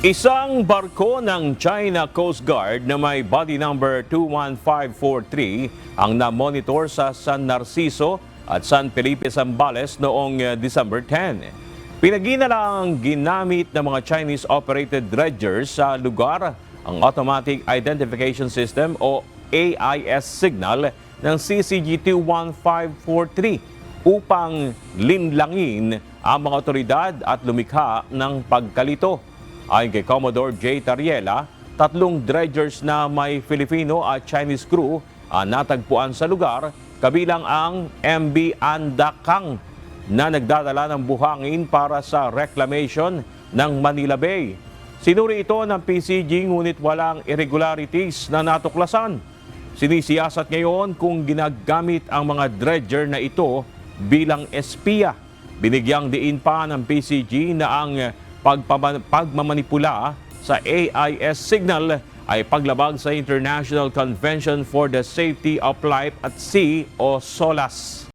Isang barko ng China Coast Guard na may body number 21543 ang na-monitor sa San Narciso at San Felipe, Zambales noong December 10. Pinaginalang ginamit ng mga Chinese-operated dredgers sa lugar ang Automatic Identification System o AIS signal ng CCG-21543 upang linlangin ang mga otoridad at lumikha ng pagkalito. Ayon kay Commodore J. Tariela, 3 dredgers na may Filipino at Chinese crew ang natagpuan sa lugar, kabilang ang MB Andakang na nagdadala ng buhangin para sa reclamation ng Manila Bay. Sinuri ito ng PCG ngunit walang irregularities na natuklasan. Sinisiyasat ngayon kung ginagamit ang mga dredger na ito bilang espiya. Binigyang diin pa ng PCG na ang pagmamanipula sa AIS signal ay paglabag sa International Convention for the Safety of Life at Sea o SOLAS.